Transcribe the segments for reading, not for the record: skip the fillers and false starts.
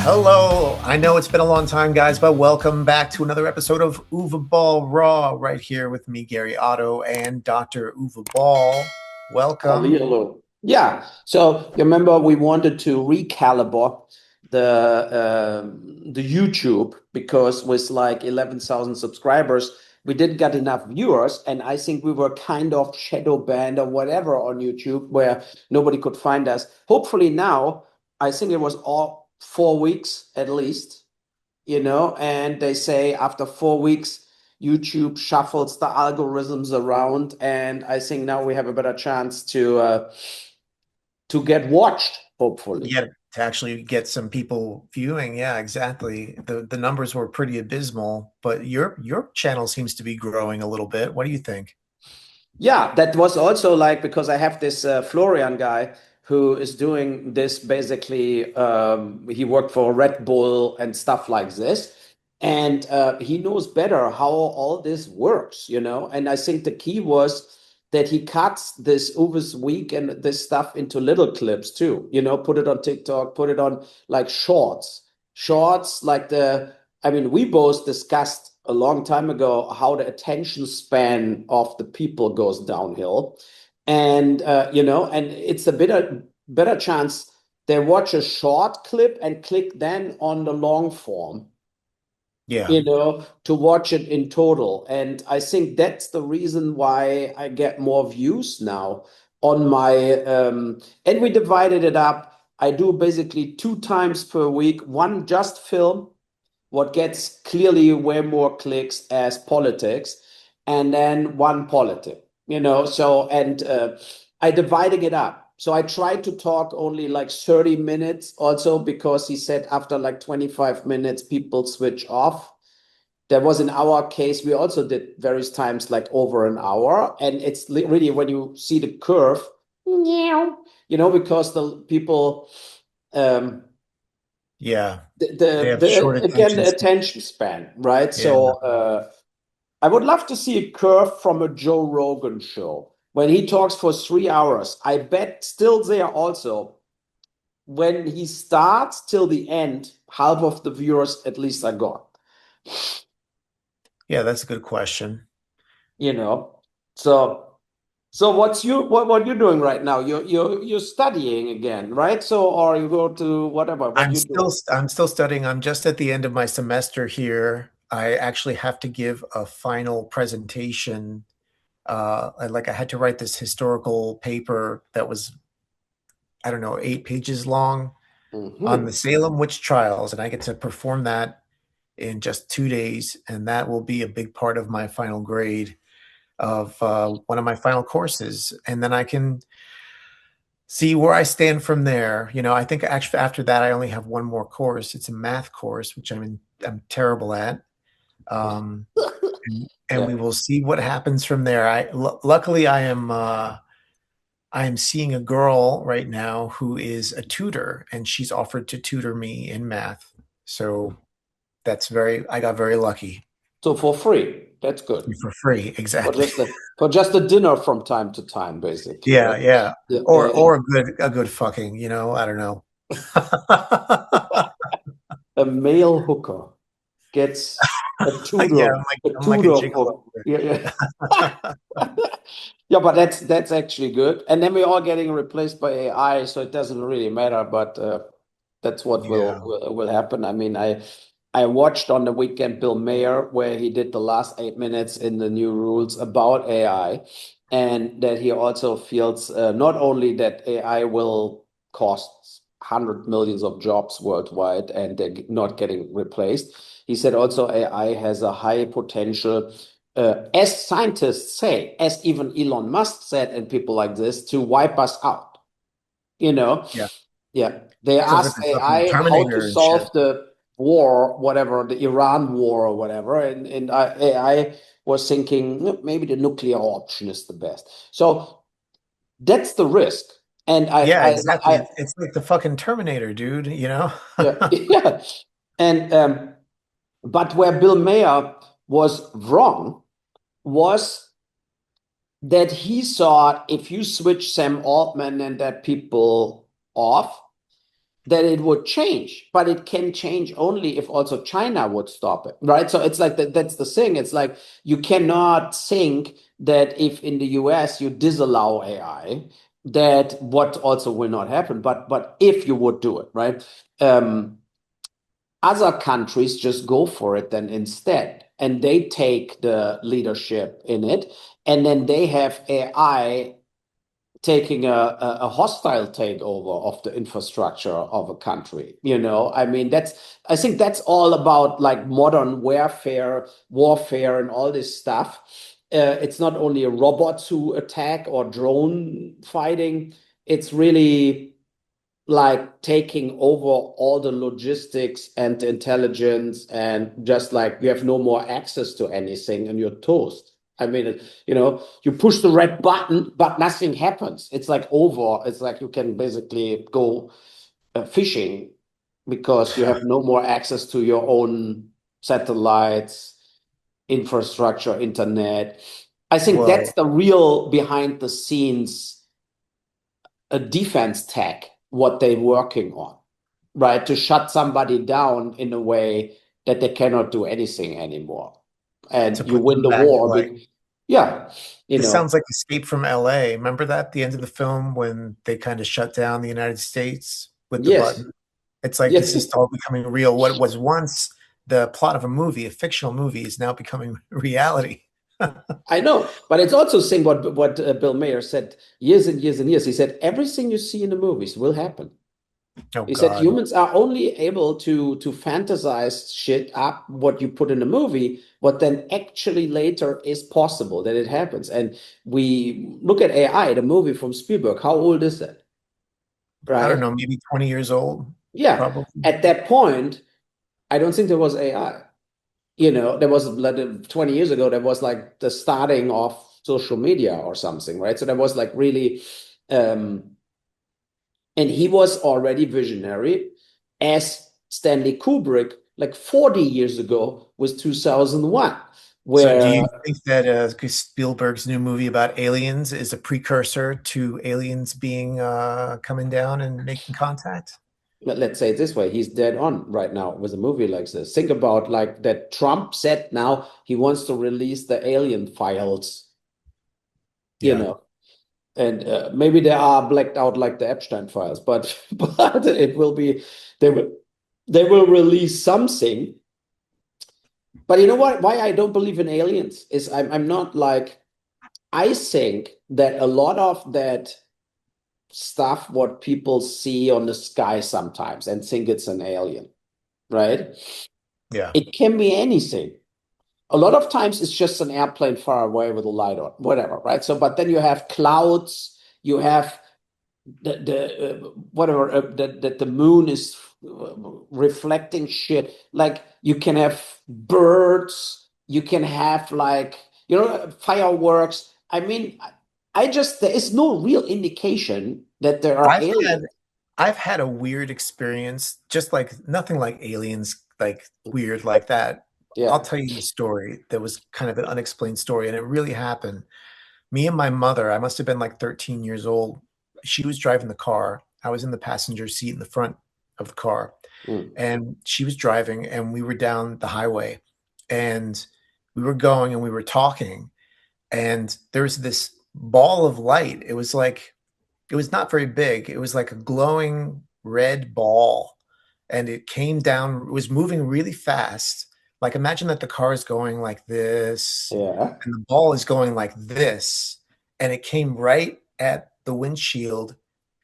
Hello. I know it's been a long time, guys, but welcome back to another episode of Uwe Boll Raw, right here with me, Gary Otto, and Dr. Uwe Boll. Welcome. Hello. Yeah. So you remember we wanted to recalibrate the YouTube because with like 11,000 subscribers, we didn't get enough viewers, and I think we were kind of shadow banned or whatever on YouTube where nobody could find us. Hopefully now, I think it was all 4 weeks at least, and they say after 4 weeks, YouTube shuffles the algorithms around, and I think now we have a better chance to get watched, hopefully. Yeah, to actually get some people viewing. Yeah, exactly. The numbers were pretty abysmal, but your channel seems to be growing a little bit. What do you think? Yeah, that was also like because I have this Florian guy who is doing this basically. He worked for Red Bull and stuff like this. And he knows better how all this works, And I think the key was that he cuts this Uwe's Week and this stuff into little clips too, put it on TikTok, put it on like shorts. Shorts, I mean, we both discussed a long time ago how the attention span of the people goes downhill. And and it's a better chance they watch a short clip and click then on the long form, Yeah. to watch it in total. And I think that's the reason why I get more views now on my and we divided it up. I do basically 2 times per week, one just film, what gets clearly way more clicks as politics, and then one politic, so and I dividing it up. So I tried to talk only like 30 minutes also because he said after like 25 minutes, people switch off. That was in our case. We also did various times like over an hour. And it's really when you see the curve, because the people, Yeah. They have short the again, attention the span. attention span, right? Yeah. So I would love to see a curve from a Joe Rogan show when he talks for 3 hours. I bet still there also when he starts till the end, half of the viewers at least are gone. Yeah, that's a good question. You know, so what you're doing right now? You're studying again, right? So or you go to whatever. What you doing? I'm still studying. I'm just at the end of my semester here. I actually have to give a final presentation. I had to write this historical paper that was, I don't know, 8 pages long on the Mhm. Salem witch trials, and I get to perform that in just 2 days, and that will be a big part of my final grade of one of my final courses, and then I can see where I stand from there. I think actually after that, I only have one more course. It's a math course, which I'm terrible at. Um, and Yeah. we will see what happens from there. Luckily I am seeing a girl right now who is a tutor, and she's offered to tutor me in math. So I got very lucky. So for free, that's good. For free, For exactly. just a dinner from time to time, basically, Yeah, right? yeah. Yeah, Or a good fucking, I don't know. a male hooker gets a Yeah, tutor, a I'm like a tutor gigolo. for yeah, yeah. Yeah, but that's actually good. And then we're all getting replaced by AI, so it doesn't really matter. But that's what Yeah. will happen. I mean, I watched on the weekend Bill Mayer where he did the last 8 minutes in the new rules about AI, and that he also feels not only that AI will cost 100 millions of jobs worldwide and they're not getting replaced. He said also AI has a high potential, as scientists say, as even Elon Musk said, and people like this, to wipe us out. You know, Yeah. yeah. They Sounds like asked the fucking AI how to Terminator and shit. solve the war, whatever, the Iran war or whatever, and AI was thinking maybe the nuclear option is the best. So that's the risk. And Yeah, exactly. It's like the fucking Terminator, dude, you know? yeah, yeah. And but where Bill Mayer was wrong was that he thought if you switch Sam Altman and that people off, that it would change, but it can change only if also China would stop it, right? So it's like that's the thing. It's like you cannot think that if in the US you disallow AI, that what also will not happen. But if you would do it, right? Um, Other countries just go for it then instead, and they take the leadership in it, and then they have AI taking a hostile takeover of the infrastructure of a country. I mean, I think that's all about like modern warfare, and all this stuff. It's not only robots who attack or drone fighting. It's really like taking over all the logistics and the intelligence, and just like you have no more access to anything and you're toast. I mean, you push the red button, but nothing happens. It's like over. It's like you can basically go fishing because you have no more access to your own satellites, infrastructure, internet. I think that's Whoa. the real behind the scenes defense tech, what they're working on, right? To shut somebody down in a way that they cannot do anything anymore. To And you put win them the back, war. like, Yeah, this sounds like Escape from LA. Remember that, the end of the film, when they kind of shut down the United States with the yes, button? It's like yes. this is all becoming real. What was once the plot of a movie, a fictional movie, is now becoming reality. I know, but it's also saying what Bill Mayer said years and years and years. He said everything you see in the movies will happen. Oh He said God. humans are only able to fantasize shit up what you put in a movie, what then actually later is possible that it happens. And we look at AI, the movie from Spielberg. How old is that? I don't Right? know, maybe 20 years old, Yeah. probably. At that point, I don't think there was AI. There was like 20 years ago, there was like the starting of social media or something, right? So there was like really and he was already visionary as Stanley Kubrick, like 40 years ago, was 2001, So do where you think that Spielberg's new movie about aliens is a precursor to aliens being coming down and making contact? let's say it this way, he's dead on right now with a movie like this. Think about like that Trump said now he wants to release the alien files, you Yeah. know, and maybe they are blacked out like the Epstein files, but but it will be they will they will release something. But you know what? Why I don't believe in aliens is I'm not like I think that a lot of that stuff what people see on the sky sometimes and think it's an alien, right? Yeah. It can be anything. A lot of times it's just an airplane far away with a light on, whatever, right? So, but then you have clouds, you have the whatever that the moon is reflecting shit. Like you can have birds, you can have like fireworks. I mean, I just there is no real indication that there are I've had aliens. I've had a weird experience, just like nothing like aliens, like weird like that. I'll Yeah. tell you the story that was kind of an unexplained story, and it really happened. Me and my mother, I must have been like 13 years old. She was driving the car. I was in the passenger seat in the front of the car, Mm. and she was driving, and we were down the highway, and we were going and we were talking, and there was this ball of light. It was not very big. It was like a glowing red ball, and it came down. It was moving really fast. Like, imagine that the car is going like this, Yeah. and the ball is going like this, and it came right at the windshield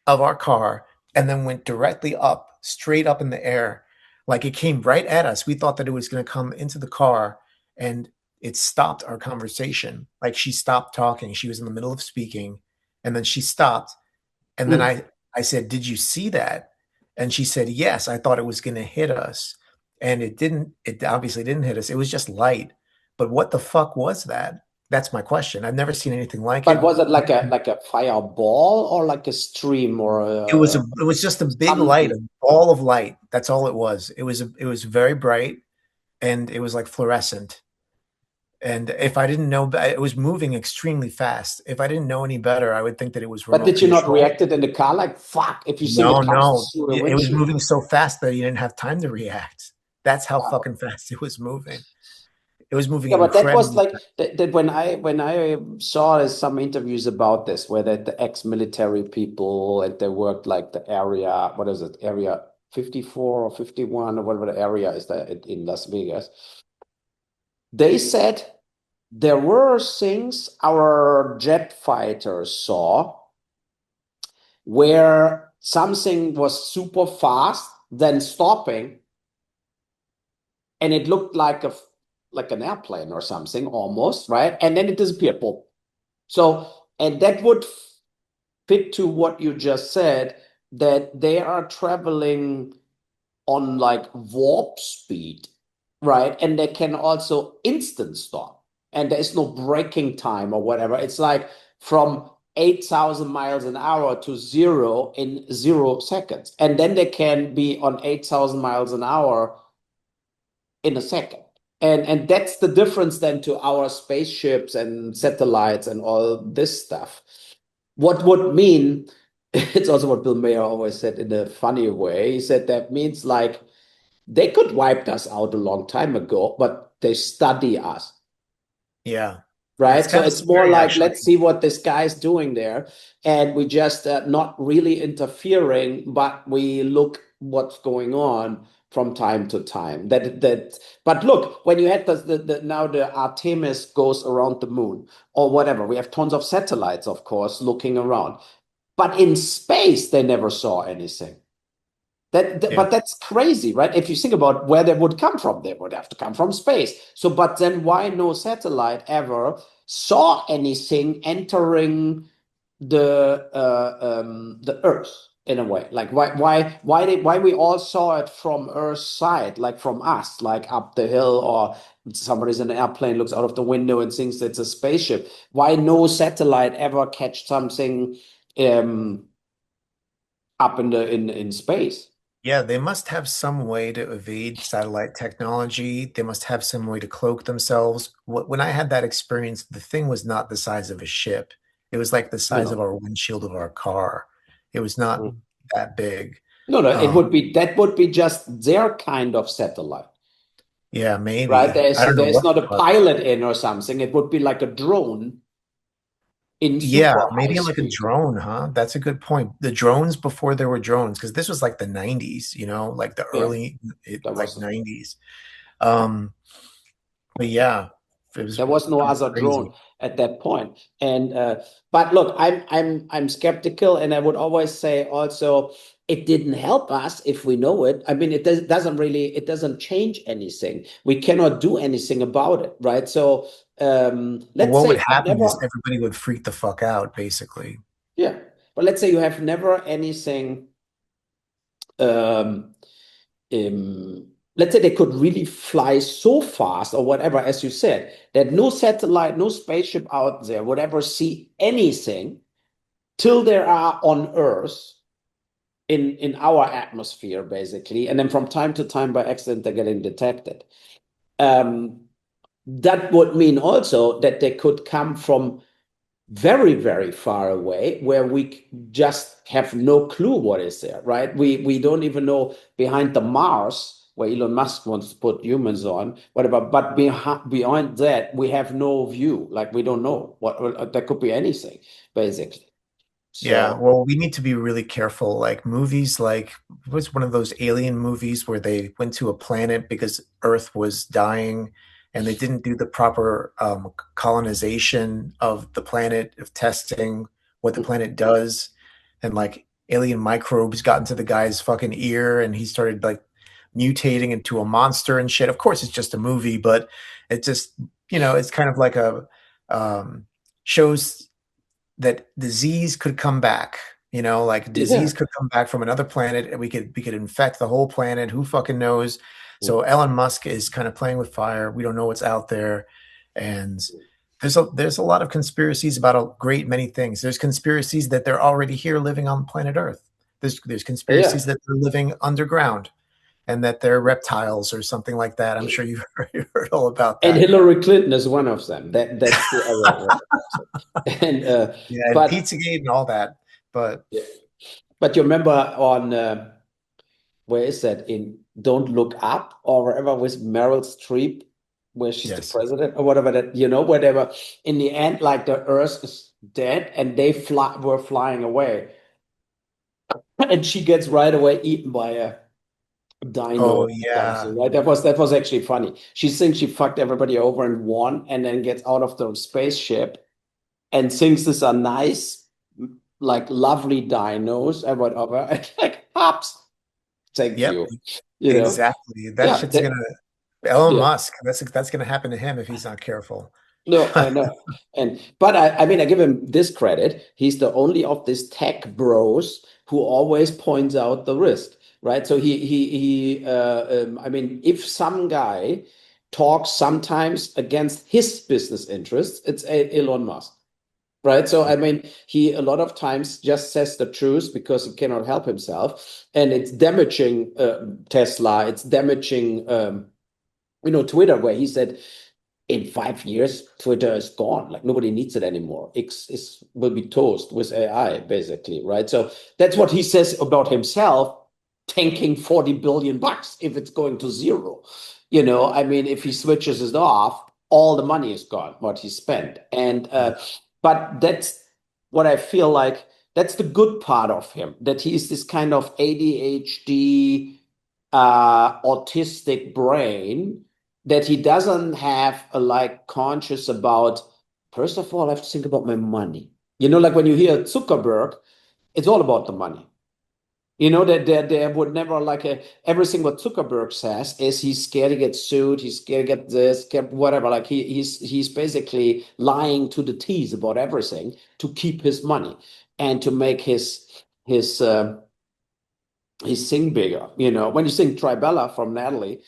of our car and then went directly up, straight up in the air. Like, it came right at us. We thought that it was going to come into the car, and it stopped our conversation. Like, she stopped talking. She was in the middle of speaking, and then she stopped, and then Mm. I said, "Did you see that?" And she said, "Yes, I thought it was gonna hit us." And it didn't. It obviously didn't hit us. It was just light. But what the fuck was that? That's my question. I've never seen anything like But it. was it like a fireball or like a stream or It was just a big light, something? a ball of light. That's all it was. It was very bright, and it was like fluorescent. And if I didn't know, it was moving extremely fast. If I didn't know any better, I would think that it was But remote did you not control. react it in the car like, fuck, if you think No, it comes no, through the it was windshield? moving so fast that you didn't have time to react. That's how Wow. fucking fast it was moving. It was moving Yeah, but that was incredibly like that when I saw some interviews about this, where the ex-military people and they worked like the area, what is it, area 54 or 51 or whatever the area is there in Las Vegas. They said there were things our jet fighters saw where something was super fast, then stopping, and it looked like an airplane or something almost, right? And then it disappeared. Boom. So, and that would fit to what you just said, that they are traveling on like warp speed, right? And they can also instant stop, and there is no braking time or whatever. It's like from 8,000 miles an hour to zero in 0 seconds. And then they can be on 8,000 miles an hour in a second. And that's the difference then to our spaceships and satellites and all this stuff. What would mean, it's also what Bill Mayer always said in a funny way. He said that means like they could wipe us out a long time ago, but they study us, Yeah. It's right? So kind of it's more scary, like, actually. let's see what this guy's doing there. And we just not really interfering, but we look what's going on from time to time. But look, when you had now the Artemis goes around the moon or whatever, we have tons of satellites, of course, looking around. But in space, they never saw anything. Yeah. But that's crazy, right? If you think about where they would come from, they would have to come from space. So, but then why no satellite ever saw anything entering the Earth in a way? Like why we all saw it from Earth's side, like from us, like up the hill, or somebody's in an airplane, looks out of the window and thinks it's a spaceship. Why no satellite ever catch something up in space? Yeah, they must have some way to evade satellite technology. They must have some way to cloak themselves. When I had that experience, the thing was not the size of a ship. It was like the You size of know. our windshield of our car. It was not that big. No, no, it Um, would be that would be just their kind of satellite, yeah, right? maybe. There's I don't know there's what not it a was. pilot in or something. It would be like a drone in Yeah, super high maybe like a speed. drone, huh? That's a good point. The drones before there were drones, because this was like the 90s, like the Yeah, early there like was 90s. Um, but yeah, it was there was no pretty other crazy. drone at that point. And but look, I'm skeptical, and I would always say also it didn't help us if we know it. I mean, it doesn't change anything. We cannot do anything about it, right? So But let's what say would you have happen is never, everybody would freak the fuck out, basically. yeah, but let's say you have never anything um, let's say they could really fly so fast or whatever, as you said, that no satellite, no spaceship out there would ever see anything till they are on Earth in our atmosphere, basically. And then from time to time, by accident, they're getting detected. Um, that would mean also that they could come from very, very far away where we just have no clue what is there, right? We don't even know behind the Mars where Elon Musk wants to put humans on, whatever. But beyond that, we have no view. Like we don't know what that could be anything, basically. Yeah, So well, we need to be really careful. Like movies, like what's one of those alien movies where they went to a planet because Earth was dying and they didn't do the proper colonization of the planet, of testing what the planet does. And like alien microbes got into the guy's fucking ear and he started like mutating into a monster and shit. Of course, it's just a movie, but it just, it's kind of like shows that disease could come back. Like yeah. disease could come back from another planet and we could infect the whole planet. Who fucking knows? So Elon Musk is kind of playing with fire. We don't know what's out there. And there's a lot of conspiracies about a great many things. There's conspiracies that they're already here living on planet Earth. There's conspiracies Yeah. that they're living underground. and that they're reptiles or something like that. I'm sure you've heard all about And that. Hillary Clinton is one of them. That's the other. And Yeah, and but Pizzagate and all that. But but you remember on where is that in Don't Look Up or wherever with Meryl Streep, where she's the yes. president or whatever that whatever. In the end, like the Earth is dead and they were flying away, and she gets right away eaten by a dino Oh or yeah. something, right? That was actually funny. She thinks she fucked everybody over and won, and then gets out of the spaceship and thinks these are nice, like lovely dinos and whatever, and like hops. Thank Yep. you. Exactly. That Yeah, shit's gonna Elon yeah. Musk. That's gonna happen to him if he's not careful. No, I know. But I mean, I give him this credit. He's the only of these tech bros who always points out the risk, right? So I mean, if some guy talks sometimes against his business interests, it's Elon Musk. Right. So, I mean, he a lot of times just says the truth because he cannot help himself. And it's damaging Tesla. It's damaging, Twitter, where he said, in 5 years, Twitter is gone. Like nobody needs it anymore. X will be toast with AI, basically, right? So that's what he says about himself, tanking 40 billion bucks if it's going to zero. I mean, if he switches it off, all the money is gone, what he spent. And Yeah. but that's what I feel like. That's the good part of him, that he's this kind of ADHD, autistic brain, that he doesn't have a like conscious about, first of all, I have to think about my money. Like when you hear Zuckerberg, it's all about the money. That there would never like everything what Zuckerberg says is he's scared to get sued, he's scared to get this, scared whatever. Like he's basically lying to the teeth about everything to keep his money and to make his thing bigger. When you sing Tribella from Natalie,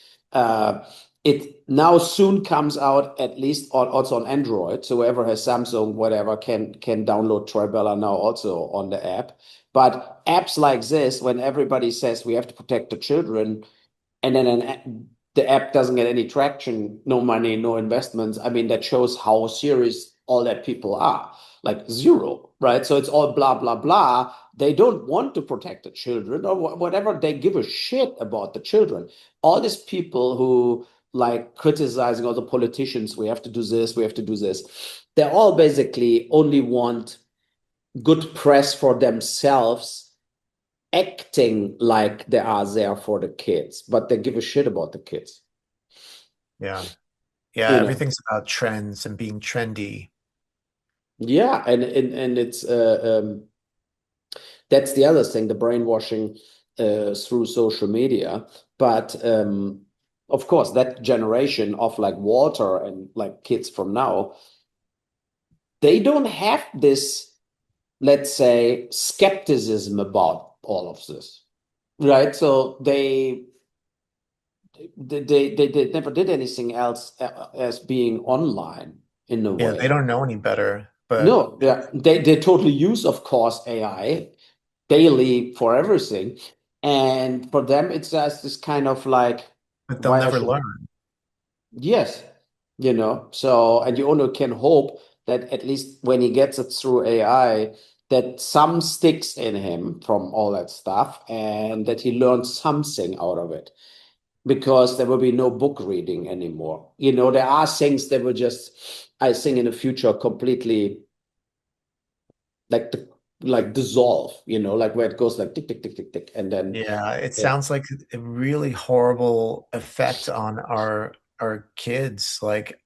it now soon comes out, at least also on Android. So whoever has Samsung, whatever, can download Tribella now also on the app. But apps like this, when everybody says we have to protect the children, and then the app doesn't get any traction, no money, no investments. I mean, that shows how serious all that people are. Like zero, right? So it's all blah, blah, blah. They don't want to protect the children or whatever. They give a shit about the children. All these people who like criticizing all the politicians, we have to do this, we have to do this. They all basically only want good press for themselves, acting like they are there for the kids, but they give a shit about the kids. Yeah. Yeah. You know, Everything's about trends and being trendy. yeah, and it's that's the other thing, the brainwashing through social media. But of course, that generation of like Walter and like kids from now, they don't have this, let's say, skepticism about all of this, right? So they never did anything else as being online in a Yeah, they way. don't know any better, but No, yeah, they totally use, of course, AI daily for everything, and for them it's just this kind of like, they'll why I never should, learn. yes, so, and you only can hope that at least when he gets it through AI, that some sticks in him from all that stuff, and that he learns something out of it, because there will be no book reading anymore. There are things that will just, I think, in the future completely like dissolve, like where it goes like tick, tick, tick, tick, tick. And then, Yeah, it yeah, sounds like a really horrible effect on our kids. Like,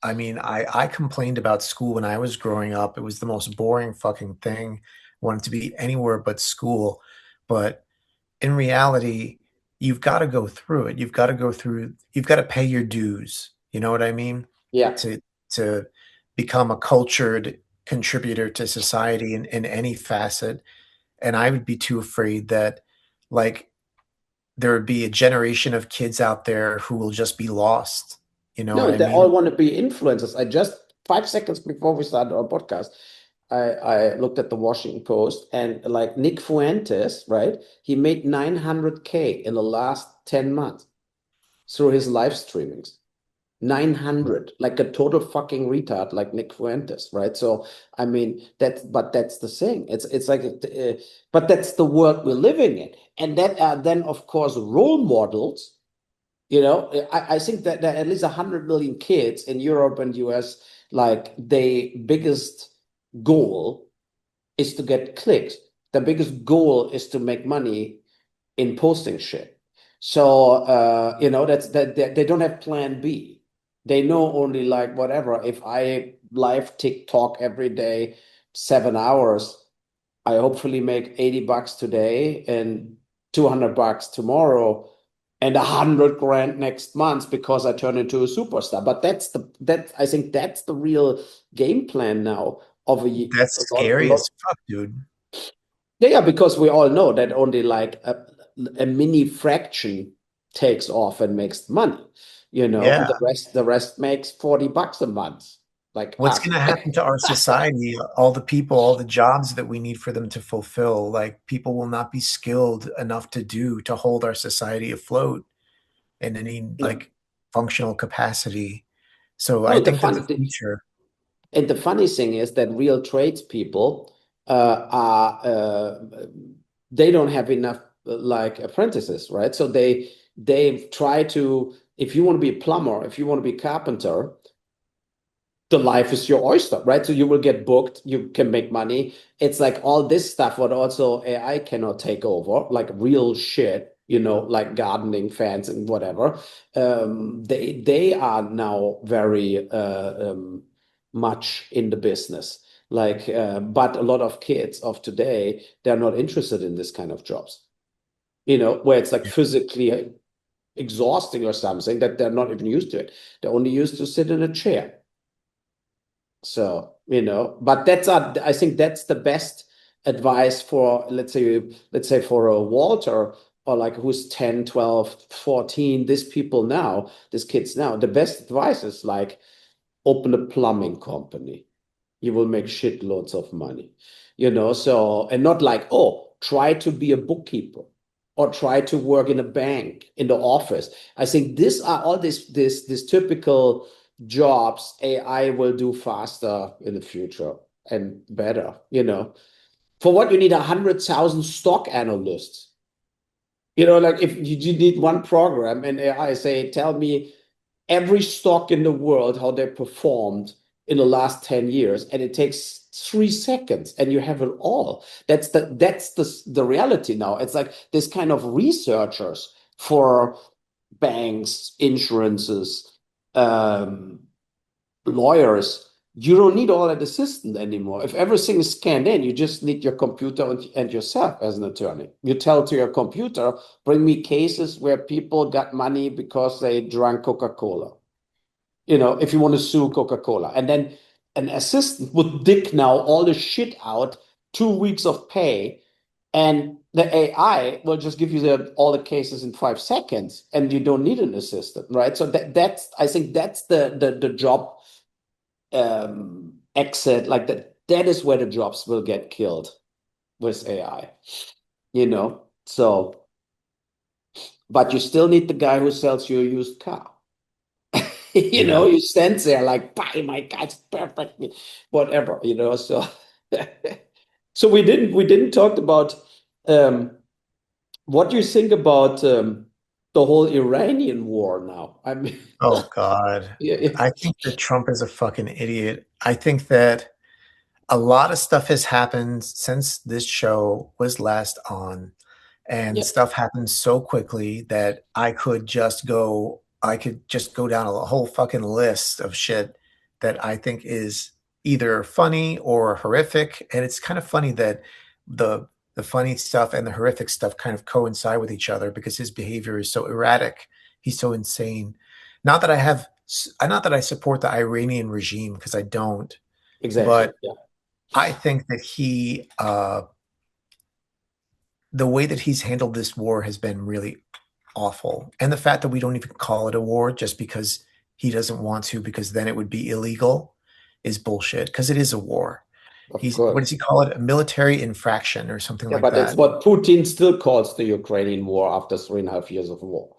I mean, I complained about school when I was growing up. It was the most boring fucking thing. Wanted to be anywhere but school. But in reality, you've got to go through it. You've got to pay your dues. You know what I mean? yeah. To to become a cultured contributor to society in any facet. And I would be too afraid that like there would be a generation of kids out there who will just be lost. You know what No, I they all mean? want to be influencers. I just 5 seconds before we started our podcast, I looked at the Washington Post, and like Nick Fuentes, right? He made 900K in the last 10 months through his live streamings. 900, like a total fucking retard, like Nick Fuentes, right? So, I mean, but that's the thing. It's like, but that's the world we're living in. And that are then, of course, role models. I think that there are at least 100 million kids in Europe and US, like, the biggest goal is to get clicks. The biggest goal is to make money in posting shit. So that's that they don't have plan B. They know only like whatever. If I live TikTok every day, 7 hours, I hopefully make $80 today and $200 tomorrow and 100 grand next month because I turn into a superstar. But I think that's the real game plan now of That's a scary lot. as fuck, dude. Yeah, because we all know that only like a mini fraction takes off and makes money, and Yeah. the rest makes $40 a month, like What's us. going to happen to our society? All the people, all the jobs that we need for them to fulfill, like people will not be skilled enough to hold our society afloat in any No, like functional capacity. So I no, think that the future, and the funny thing is that real tradespeople are they don't have enough like apprentices, right? So they try to, if you want to be a plumber, if you want to be a carpenter, the life is your oyster, right? So you will get booked, you can make money. It's like all this stuff, what also AI cannot take over, like real shit, like gardening fans and whatever. They are now very much in the business. Like, but a lot of kids of today, they're not interested in this kind of jobs, where it's like physically exhausting or something that they're not even used to it. They're only used to sit in a chair. So, but I think that's the best advice for, let's say for a Walter, or like who's 10, 12, 14, these people now, these kids now, the best advice is like open a plumbing company. You will make shitloads of money, so, and not like, oh, try to be a bookkeeper or try to work in a bank, in the office. I think these are all these typical jobs AI will do faster in the future and better, For what you need 100,000 stock analysts. Like if you need one program and AI say, tell me every stock in the world, how they performed in the last 10 years, and it takes 3 seconds and you have it all. That's the reality now. It's like this kind of researchers for banks, insurances, um, lawyers. You don't need all that assistant anymore. If everything is scanned in, you just need your computer and yourself as an attorney. You tell to your computer, bring me cases where people got money because they drank Coca-Cola. If you want to sue Coca-Cola. And then an assistant would dig now all the shit out, 2 weeks of pay, and the AI will just give you all the cases in 5 seconds, and you don't need an assistant, right? So I think that's the job exit, like that is where the jobs will get killed with AI, So, but you still need the guy who sells you a used car. yeah. You stand there like, buy my car, it's perfect, whatever, So, so we didn't talk about um, what do you think about the whole Iranian war now? I mean, Oh God. yeah, yeah, I think that Trump is a fucking idiot. I think that a lot of stuff has happened since this show was last on, and yeah, stuff happened so quickly that I could just go down a whole fucking list of shit that I think is either funny or horrific. And it's kind of funny that the the funny stuff and the horrific stuff kind of coincide with each other because his behavior is so erratic. He's so insane. Not that I have not that I support the Iranian regime because I don't, exactly. but Yeah, I think that the way that he's handled this war has been really awful. And the fact that we don't even call it a war just because he doesn't want to, because then it would be illegal, is bullshit because it is a war. of He's, what does course. he call it? A military infraction or something Yeah, like but it's that. what Putin still calls the Ukrainian war after 3.5 years of war.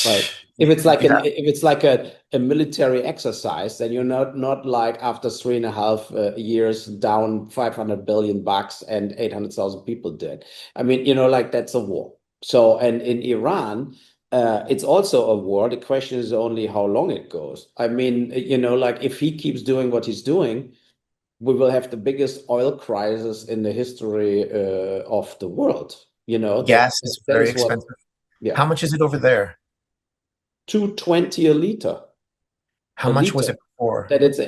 Right. If it's like Yeah, a military exercise, then you're not like after 3.5 years down 500 billion bucks and 800,000 people dead. I mean, like that's a war. So, and in Iran, it's also a war. The question is only how long it goes. I mean, like if he keeps doing what he's doing, we will have the biggest oil crisis in the history of the world. That gas is that very is what, expensive. yeah. How much is it over there? 220 a liter. How A much was liter. it before? That it's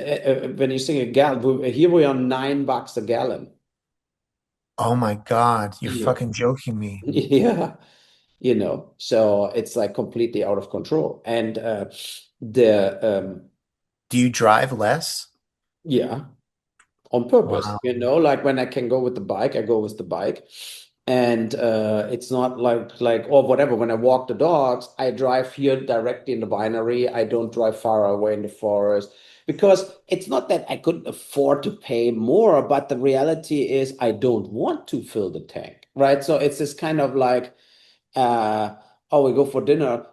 when you sing a gallon. Here we are $9 a gallon. Oh my God, you're Yeah. fucking joking me. Yeah. So it's like completely out of control. And the Do you drive less? yeah, on purpose. Wow. Like when I can go with the bike, I go with the bike. And it's not like or whatever. When I walk the dogs, I drive here directly in the binary. I don't drive far away in the forest because it's not that I couldn't afford to pay more, but the reality is I don't want to fill the tank, right? So it's this kind of like, oh, we go for dinner.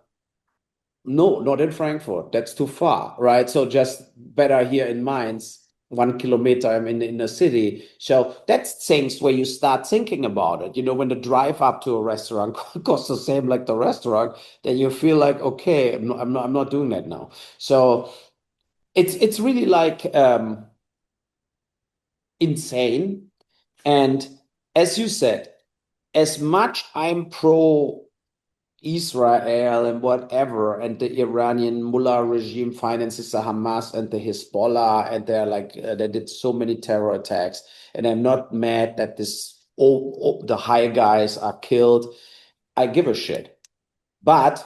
No, not in Frankfurt. That's too far, right? So just better here in Mainz, 1 kilometer, I'm in the city. So that's things where you start thinking about it. When the drive up to a restaurant costs the same like the restaurant, then you feel like, okay, I'm not doing that now. So it's really like insane. And as you said, as much I'm pro Israel and whatever, and the Iranian mullah regime finances the Hamas and the Hezbollah, and they're like they did so many terror attacks. And I'm not mad that the high guys are killed. I give a shit. But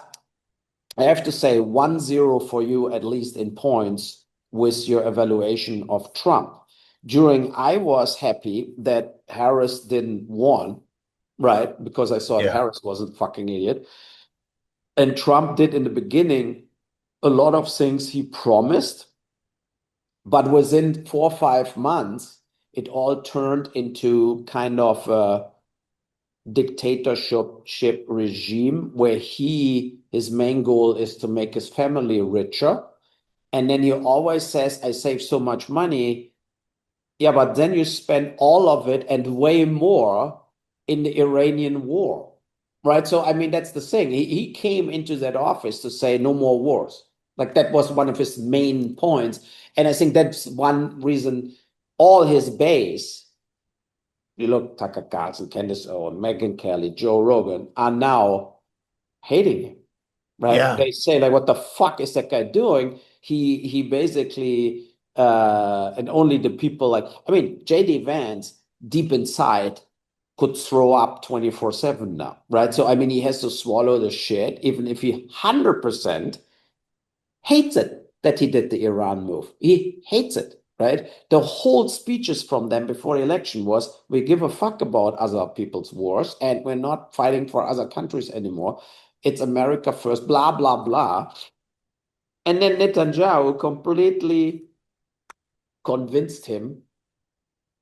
I have to say 1-0 for you, at least in points, with your evaluation of Trump. I was happy that Harris didn't won, right? Because I thought Yeah. Harris was a fucking idiot. And Trump did in the beginning a lot of things he promised, but within 4 or 5 months, it all turned into kind of a dictatorship regime where his main goal is to make his family richer. And then he always says, I save so much money. Yeah, but then you spend all of it and way more in the Iranian war, right? So, I mean, that's the thing. He came into that office to say no more wars. Like that was one of his main points. And I think that's one reason all his base, you look, Tucker Carlson, Candace Owen, Megyn Kelly, Joe Rogan, are now hating him, right? Yeah. They say like, what the fuck is that guy doing? He basically and only the people like, I mean, JD Vance deep inside could throw up 24/7 now, right? So I mean, he has to swallow the shit, even if he 100% hates it that he did the Iran move. He hates it, right? The whole speeches from them before the election was, we give a fuck about other people's wars and we're not fighting for other countries anymore. It's America first, blah, blah, blah. And then Netanyahu completely convinced him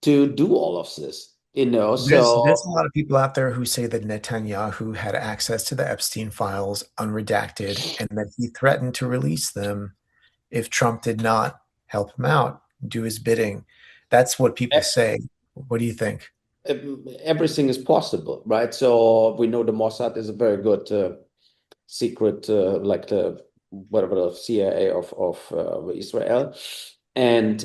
to do all of this, There's a so lot of people out there who say that Netanyahu had access to the Epstein files unredacted and that he threatened to release them if Trump did not help him out, do his bidding. That's what people say. What do you think? everything is possible, right? So we know the Mossad is a very good secret, like the whatever the CIA of Israel, and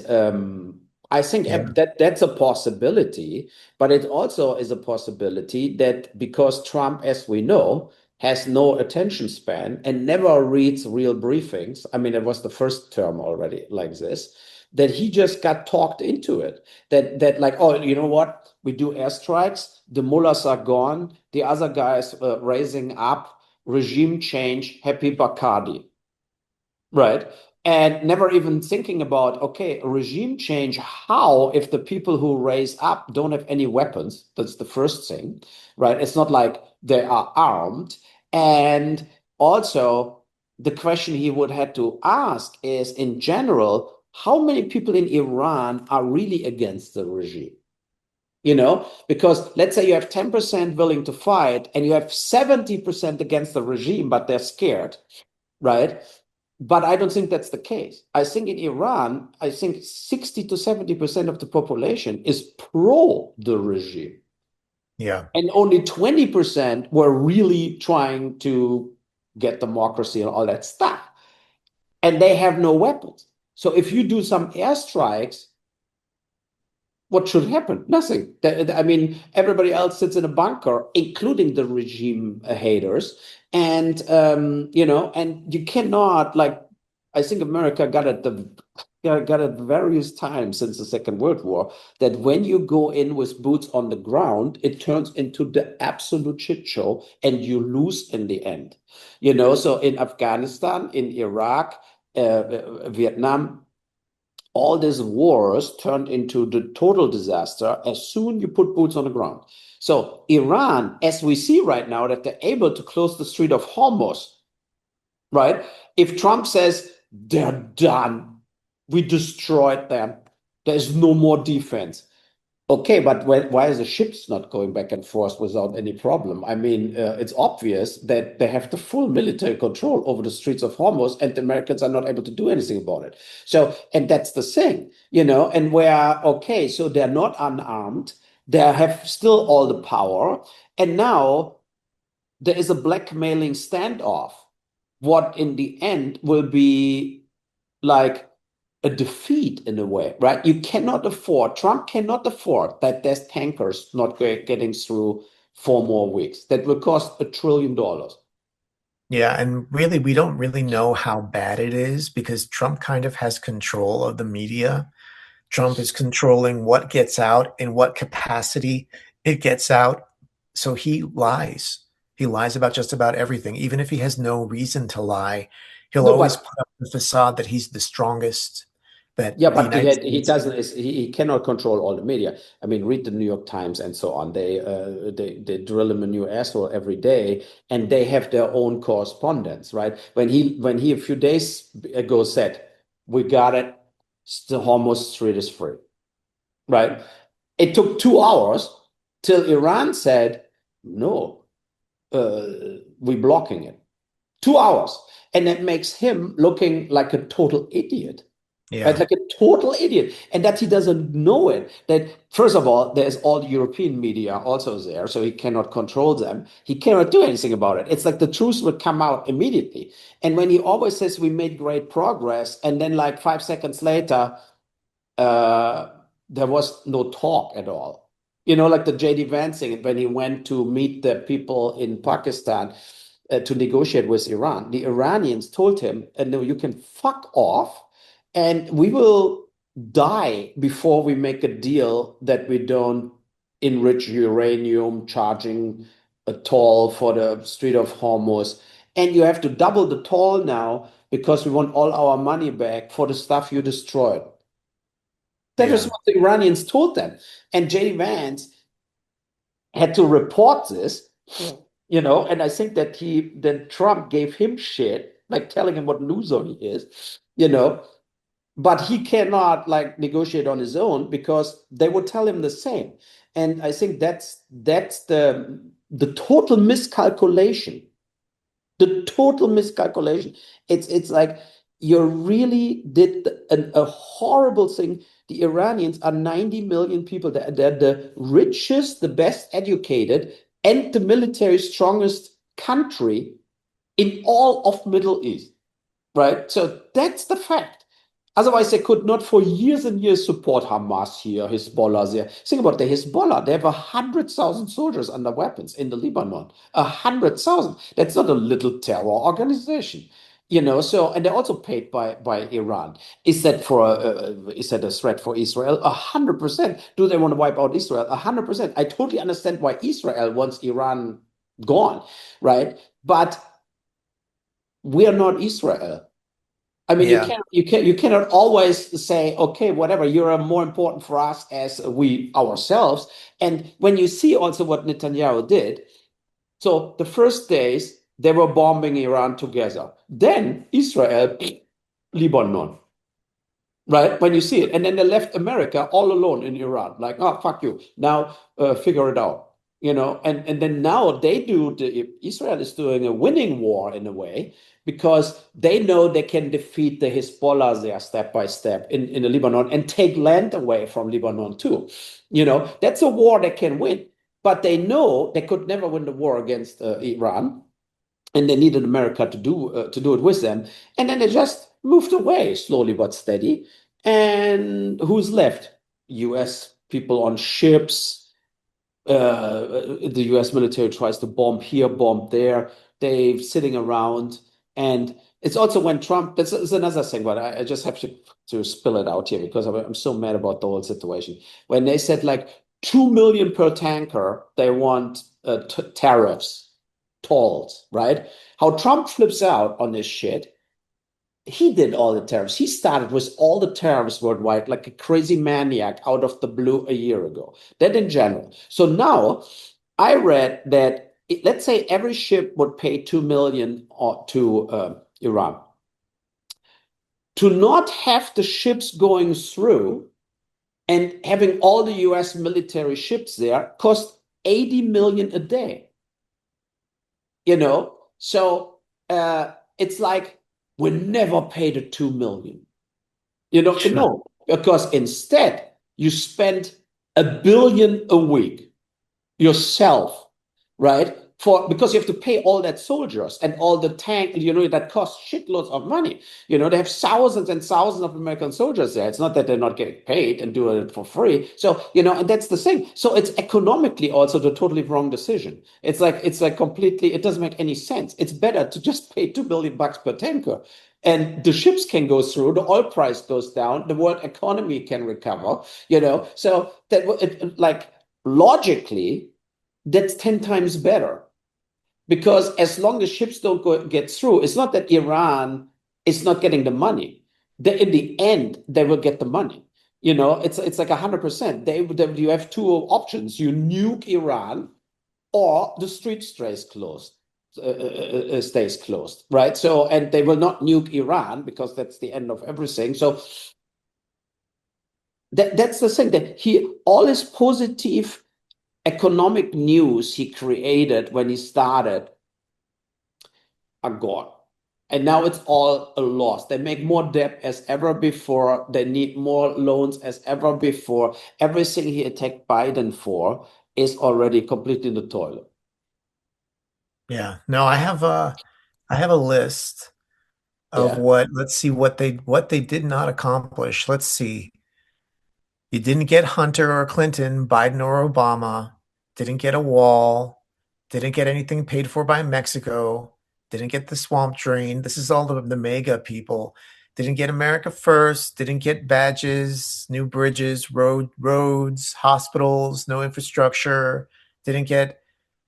I think Yeah. that's a possibility, but it also is a possibility that because Trump, as we know, has no attention span and never reads real briefings. I mean, it was the first term already like this, that he just got talked into it. That like, oh, you know what? We do airstrikes. The mullahs are gone. The other guys raising up regime change, happy Bacardi, right? And never even thinking about, okay, a regime change, how if the people who raise up don't have any weapons? That's the first thing, right? It's not like they are armed. And also, the question he would have to ask is, in general, how many people in Iran are really against the regime? Because let's say you have 10% willing to fight and you have 70% against the regime, but they're scared, right? But I don't think that's the case. I think in Iran, I think 60 to 70% of the population is pro the regime. Yeah. And only 20% were really trying to get democracy and all that stuff. And they have no weapons. So if you do some airstrikes, what should happen? Nothing. I mean, everybody else sits in a bunker, including the regime haters. And you cannot, like, I think America got it various times since the Second World War, that when you go in with boots on the ground, it turns into the absolute shit show and you lose in the end. So in Afghanistan, in Iraq, Vietnam, all these wars turned into the total disaster as soon you put boots on the ground. So Iran, as we see right now, that they're able to close the Strait of Hormuz, right? If Trump says they're done, we destroyed them, there's no more defense. Okay, but why is the ships not going back and forth without any problem? I mean, it's obvious that they have the full military control over the streets of Hormuz, and the Americans are not able to do anything about it. So, and that's the thing, and okay, so they're not unarmed, they have still all the power, and now there is a blackmailing standoff. What in the end will be like a defeat in a way, right? Trump cannot afford that there's tankers not getting through 4 more weeks. That will cost $1 trillion. Yeah, and really, we don't really know how bad it is because Trump kind of has control of the media. Trump is controlling what gets out in what capacity it gets out. So he lies. He lies about just about everything. Even if he has no reason to lie, he'll No, always but put up the facade that he's the strongest, that yeah, the but United he States. doesn't. He cannot control all the media. I mean, read the New York Times and so on. They drill him a new asshole every day, and they have their own correspondence, right? When he a few days ago said, "We got it. The Hormuz Strait is free," right? It took 2 hours till Iran said, "No, we're blocking it." 2 hours, and that makes him looking like a total idiot. Right, Yeah, like a total idiot, and that he doesn't know it. That first of all, there's all the European media also there, so he cannot control them. He cannot do anything about it. It's like the truth will come out immediately. And when he always says we made great progress, and then like 5 seconds later, uh, there was no talk at all. Like the JD Vance thing when he went to meet the people in Pakistan to negotiate with Iran. The Iranians told him, "No, you can fuck off, and we will die before we make a deal that we don't enrich uranium, charging a toll for the Strait of Hormuz. And you have to double the toll now because we want all our money back for the stuff you destroyed." That was yeah, what the Iranians told them. And JD Vance had to report this, and I think that then Trump gave him shit, like telling him what loser he is, but he cannot like negotiate on his own because they would tell him the same. And I think that's the total miscalculation. The total miscalculation. It's like you really did a horrible thing. The Iranians are 90 million people. They're the richest, the best educated, and the military strongest country in all of Middle East, right? So that's the fact. Otherwise, they could not for years and years support Hamas here, Hezbollah there. Think about the Hezbollah. They have 100,000 soldiers under weapons in the Lebanon. 100,000. That's not a little terror organization. So and they're also paid by Iran. Is that a threat for Israel? 100%. Do they want to wipe out Israel? 100%. I totally understand why Israel wants Iran gone, right? But we are not Israel. I mean, yeah. you cannot always say, okay, whatever, you're more important for us as we ourselves. And when you see also what Netanyahu did, so the first days they were bombing Iran together. Then Israel, Lebanon. right? When you see it. And then they left America all alone in Iran, like, oh, fuck you. Now figure it out. And then now Israel is doing a winning war in a way because they know they can defeat the Hezbollah there step by step in the Lebanon and take land away from Lebanon too. That's a war they can win, but they know they could never win the war against Iran, and they needed America to do it with them. And then they just moved away slowly but steady. And who's left? U.S. people on ships. The U.S. military tries to bomb here, bomb there. They're sitting around, and it's also when Trump. That's another thing, but I just have to spill it out here because I'm so mad about the whole situation. When they said like 2 million per tanker, they want tariffs tolls, right? How Trump flips out on this shit. He did all the tariffs. He started with all the tariffs worldwide like a crazy maniac out of the blue a year ago. That in general. So now I read that let's say every ship would pay 2 million to Iran. To not have the ships going through and having all the US military ships there cost 80 million a day. So it's like we never paid the 2 million. No, because instead you spend 1 billion a week yourself, right? Because you have to pay all that soldiers and all the tank, that costs shitloads of money. They have thousands and thousands of American soldiers there. It's not that they're not getting paid and doing it for free. So, and that's the thing. So it's economically also the totally wrong decision. It's like completely, it doesn't make any sense. It's better to just pay $2 billion per tanker. And the ships can go through, the oil price goes down, the world economy can recover, so like logically, that's 10 times better. Because as long as ships don't get through, it's not that Iran is not getting the money. In the end, they will get the money. It's like 100%. You have two options. You nuke Iran or the street stays closed, right? So, and they will not nuke Iran because that's the end of everything. So that's the thing, that all his positive economic news he created when he started are gone. And now it's all a loss. They make more debt as ever before. They need more loans as ever before. Everything he attacked Biden for is already completely in the toilet. Yeah. No, I have a list of Yeah. let's see what they did not accomplish. Let's see. You didn't get Hunter or Clinton, Biden or Obama, didn't get a wall, didn't get anything paid for by Mexico, didn't get the swamp drain. This is all the MAGA people. Didn't get America First, didn't get badges, new bridges, roads, hospitals, no infrastructure, didn't get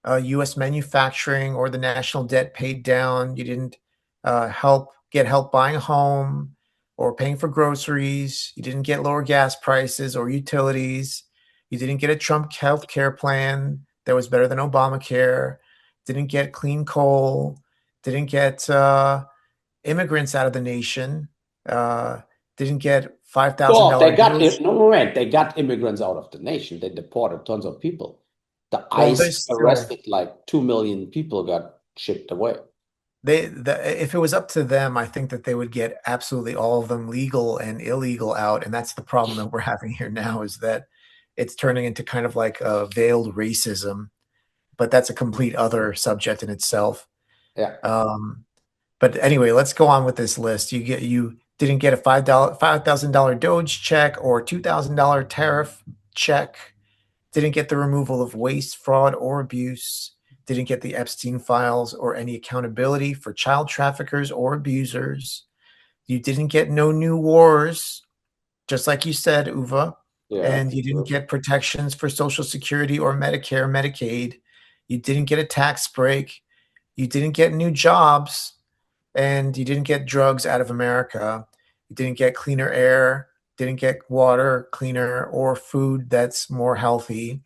U.S. manufacturing or the national debt paid down. You didn't get help buying a home or paying for groceries. You didn't get lower gas prices or utilities. You didn't get a Trump health care plan that was better than Obamacare. Didn't get clean coal. Didn't get immigrants out of the nation. Uh, didn't get five thousand Well, dollar bills. no, right. They got immigrants out of the nation. They deported tons of people. The Well, ICE there's still arrested like 2 million people got shipped away. if it was up to them, I think that they would get absolutely all of them legal and illegal out. And that's the problem that we're having here now, is that it's turning into kind of like a veiled racism, but that's a complete other subject in itself. Yeah. Um, but anyway, let's go on with this list. You didn't get a $5,000 Doge check or $2,000 tariff check. Didn't get the removal of waste, fraud, or abuse. Didn't get the Epstein files or any accountability for child traffickers or abusers. You didn't get no new wars, just like you said, Uwe. Yeah. And you didn't get protections for Social Security or Medicare, Medicaid. You didn't get a tax break. You didn't get new jobs. And you didn't get drugs out of America. You didn't get cleaner air. Didn't get water cleaner or food that's more healthy.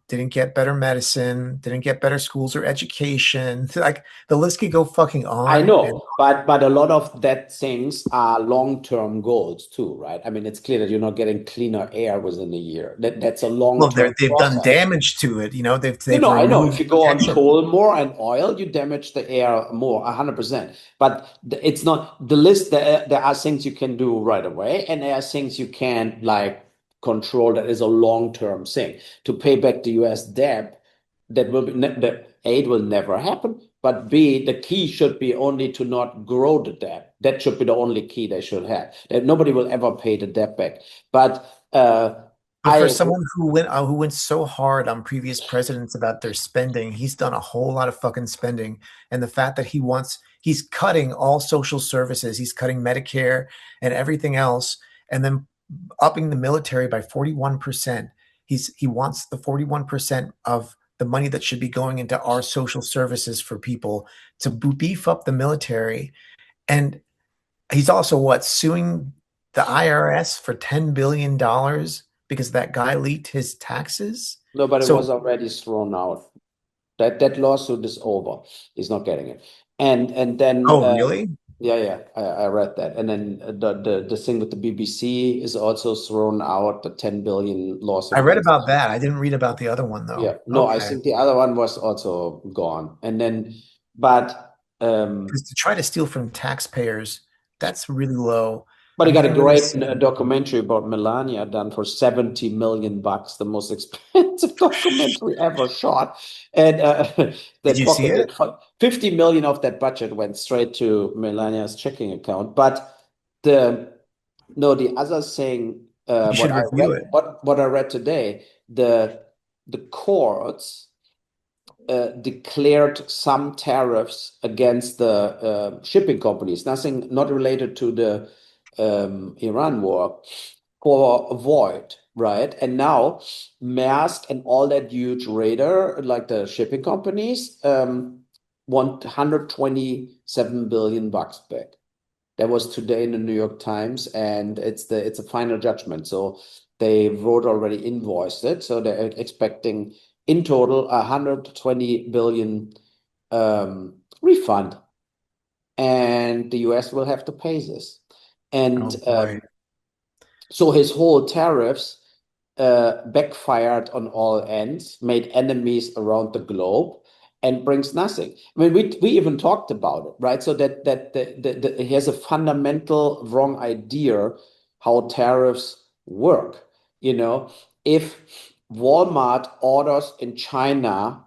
didn't get better medicine, didn't get better schools or education. Like the list could go fucking I on. And know, but a lot of that things are long-term goals too, right? I mean, it's clear that you're not getting cleaner air within a year. That's a well, long-term they've done process. damage to it. You know, No, they've no, I know. If removed you go on protection. coal more and oil, you damage the air more, 100%. But it's not the list. There are things you can do right away, and there are things you can like control. That is a long-term thing. To pay back the U.S. debt, that will be the aid will never happen. But B, the key should be only to not grow the debt. That should be the only key they should have. That nobody will ever pay the debt back. But But for I someone who went so hard on previous presidents about their spending, he's done a whole lot of fucking spending. And the fact that he's cutting all social services, he's cutting Medicare and everything else, and then upping the military by 41%. He wants the 41% of the money that should be going into our social services for people to beef up the military. And he's also suing the IRS for $10 billion because that guy leaked his taxes. No, but it So, was already thrown out. That lawsuit is over. He's not getting it. And then oh, really? yeah, I read that. And then the thing with the BBC is also thrown out, the 10 billion I lawsuit read against about them. that. I didn't read about the other one Yeah. though. No, I Okay. think the other one was also gone. And then Because to try to steal from taxpayers, that's really low. but I he got a haven't really great seen. documentary about Melania done for 70 million bucks, the most expensive documentary ever shot. And Did they you see pocketed it? 50 million of that budget went straight to Melania's checking account. But the no, the other thing, You should review it. what I read today, the courts declared some tariffs against the shipping companies, nothing not related to the Iran war, for void, right? And now Maersk and all that huge raider, like the shipping companies, want 127 billion bucks back. That was today in the New York Times, and it's a final judgment. So they wrote already invoiced it. So they're expecting in total 120 billion refund, and the US will have to pay this. And Oh boy. so his whole tariffs backfired on all ends, made enemies around the globe, and brings nothing. I mean, we even talked about it, right? So that he has a fundamental wrong idea how tariffs work. You know, if Walmart orders in China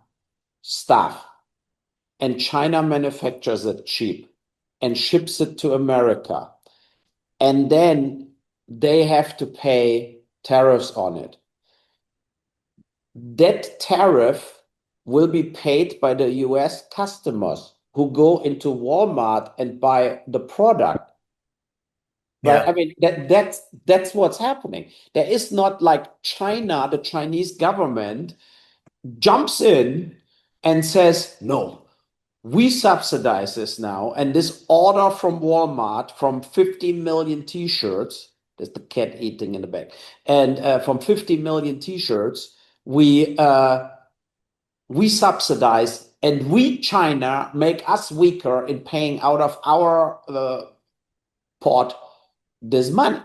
stuff and China manufactures it cheap and ships it to America, and then they have to pay tariffs on it. That tariff will be paid by the US customers who go into Walmart and buy the product. Right? Yeah. I mean, that's what's happening. There is not like China, the Chinese government jumps in and says, no, we subsidize this now. And this order from Walmart from 50 million t-shirts, there's the cat eating in the back, and from 50 million t-shirts, we subsidize, and we, China, make us weaker in paying out of our pot this money.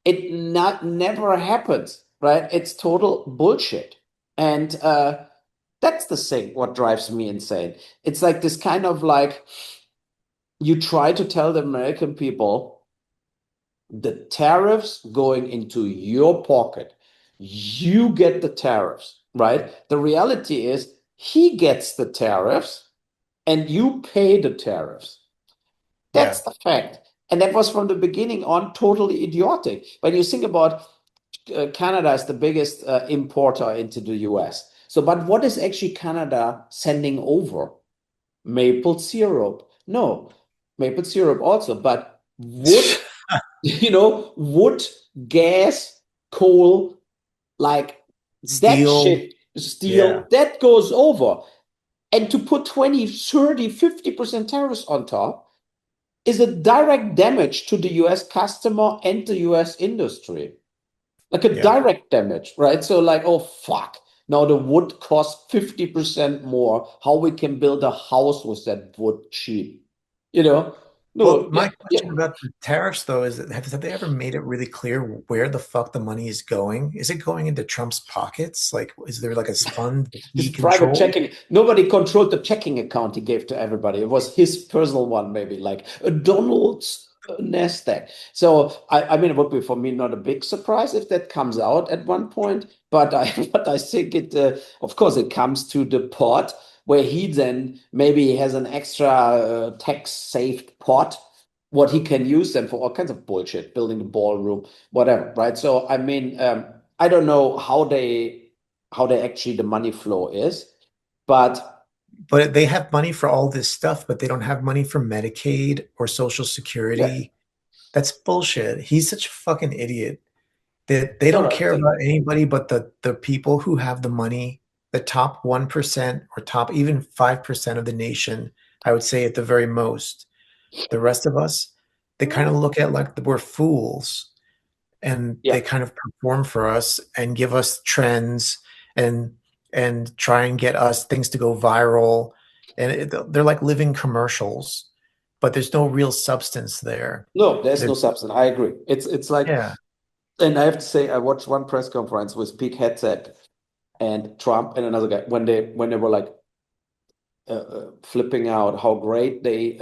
It never happens, right? It's total bullshit. And that's the thing, what drives me insane. It's like this kind of like you try to tell the American people the tariffs going into your pocket, you get the tariffs, right? The reality is he gets the tariffs and you pay the tariffs. Yeah. That's the fact. And that was from the beginning on totally idiotic. When you think about Canada is the biggest importer into the US. So, but what is actually Canada sending over? Maple syrup. No, maple syrup also, but wood, wood, gas, coal, like that Steel. shit, Yeah. steel, that goes over. And to put 20, 30, 50% tariffs on top is a direct damage to the US customer and the US industry. like a Yeah. direct damage, right? So like, oh fuck, now the wood costs 50% more. How we can build a house with that wood cheap, you know? Well, No, yeah, my yeah. question about the tariffs, though, is that have they ever made it really clear where the fuck the money is going? Is it going into Trump's pockets? Like, is there like a fund that His he private controls? checking. Nobody controlled the checking account he gave to everybody. It was his personal one, maybe like a Donald's Nasdaq. So I mean, it would be for me not a big surprise if that comes out at one point. But I, but I think it, of course, it comes to the pot where he then maybe has an extra tax-saved pot, what he can use then for all kinds of bullshit, building the ballroom, whatever, right? So I mean, I don't know how they actually the money flow is. But But they have money for all this stuff, but they don't have money for Medicaid or Social yeah, Security. That's bullshit. He's such a fucking idiot. They no, don't no, care about anybody but the people who have the money, the top 1% or top even 5% of the nation, I would say at the very most. The rest of us, they kind of look at like we're fools and they yeah, kind of perform for us and give us trends and and try and get us things to go viral. And they're like living commercials, but there's no real substance there. no, there's They're, no substance. I agree. It's like, yeah, and I have to say, I watched one press conference with Pete Hegseth and Trump and another guy when they were like flipping out how great they.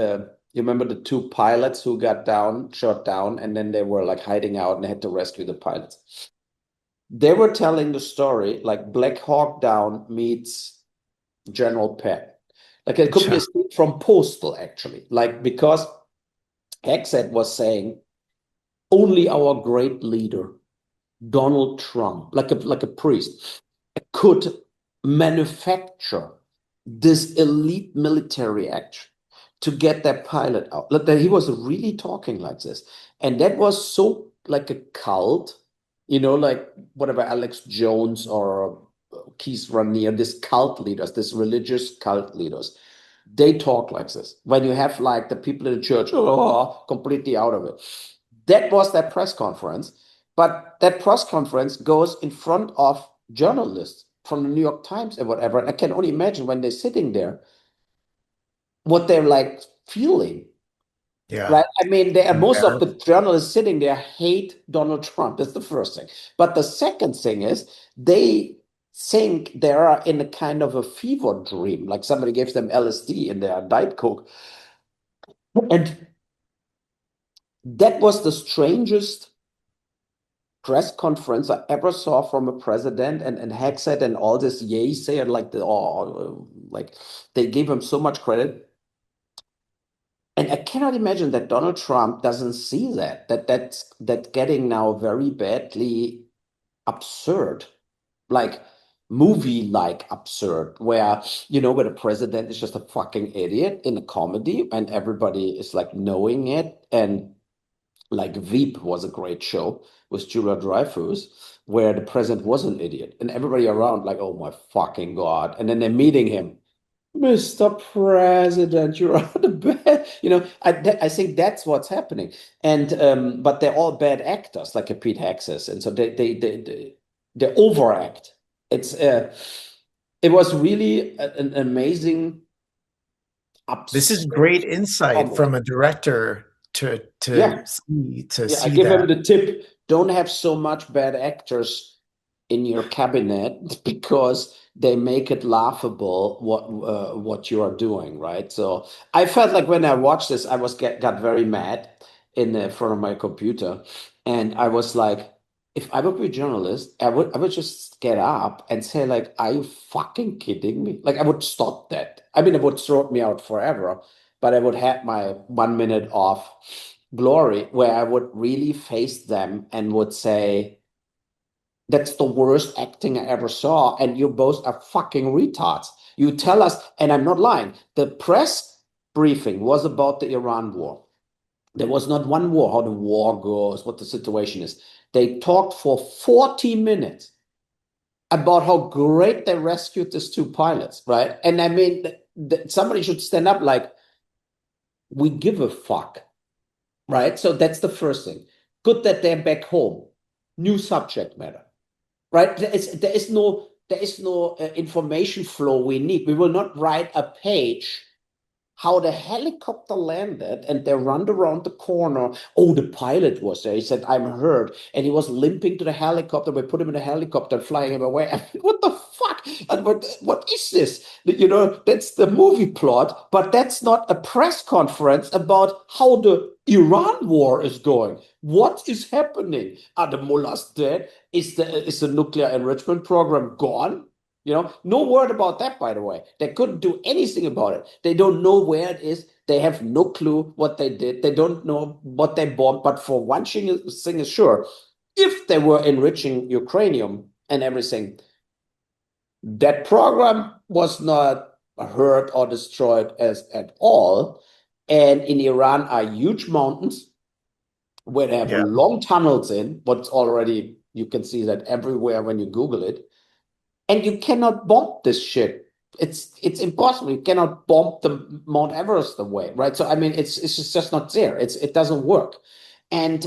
You remember the two pilots who got shot down, and then they were like hiding out and they had to rescue the pilots. They were telling the story like Black Hawk Down meets General Penn. Like it could be a scene from Postal, actually. Like because Hegseth was saying only our great leader, Donald Trump, like a priest, could manufacture this elite military action to get that pilot out. Like that he was really talking like this. And that was so like a cult, like whatever Alex Jones or Keith Raniere, this cult leaders, this religious cult leaders, they talk like this. When you have like the people in the church, oh, completely out of it. That was that press conference. But that press conference goes in front of journalists from the New York Times and whatever. And I can only imagine when they're sitting there, what they're like feeling, yeah, right? I mean, most of the embarrassed. journalists sitting there hate Donald Trump. That's the first thing. But the second thing is they think they are in a kind of a fever dream, like somebody gave them LSD in their Diet Coke. And that was the strangest press conference I ever saw from a president and Hegseth and all this yay say like like they gave him so much credit. And I cannot imagine that Donald Trump doesn't see that getting now very badly absurd, like movie-like absurd, where the president is just a fucking idiot in a comedy and everybody is like knowing it. And like Veep was a great show with Julia Dreyfus, where the president was an idiot and everybody around like, oh my fucking God. And then they're meeting him. Mr. President, you're the best. I think that's what's happening. And but they're all bad actors, like a Pete Hexes, and so they overact. It was really an amazing This is absurd great insight from comedy. a director to Yeah, yeah. I see give him that. the tip: don't have so much bad actors in your cabinet because they make it laughable what you are doing, right? So I felt like when I watched this, I got very mad in front of my computer, and I was like, if I would be a journalist, I would just get up and say like, are you fucking kidding me? Like I would stop that. I mean, it would throw me out forever, but I would have my 1 minute of glory where I would really face them and would say that's the worst acting I ever saw. And you both are fucking retards. You tell us, and I'm not lying, the press briefing was about the Iran war. There was not one war, how the war goes, what the situation is. They talked for 40 minutes about how great they rescued these two pilots, right? And I mean, somebody should stand up like, we give a fuck, right? So that's the first thing. Good that they're back home. new subject matter, right? There is no information flow we need. We will not write a page how the helicopter landed and they run around the corner. Oh, the pilot was there. He said, I'm hurt. And he was limping to the helicopter. We put him in a helicopter and flying him away. I mean, what the fuck? And what is this? You know, that's the movie plot, but that's not a press conference about how the Iran war is going. What is happening? Are the mullahs dead? Is the nuclear enrichment program gone? You know, no word about that, by the way. They couldn't do anything about it. They don't know where it is. They have no clue what they did. They don't know what they bombed. But for one thing is sure, if they were enriching uranium and everything, that program was not hurt or destroyed at all. And in Iran are huge mountains where they have Yeah. long tunnels in, but already you can see that everywhere when you Google it. And you cannot bomb this shit. It's impossible. You cannot bomb the Mount Everest away, right? So I mean, it's just not there. It doesn't work, and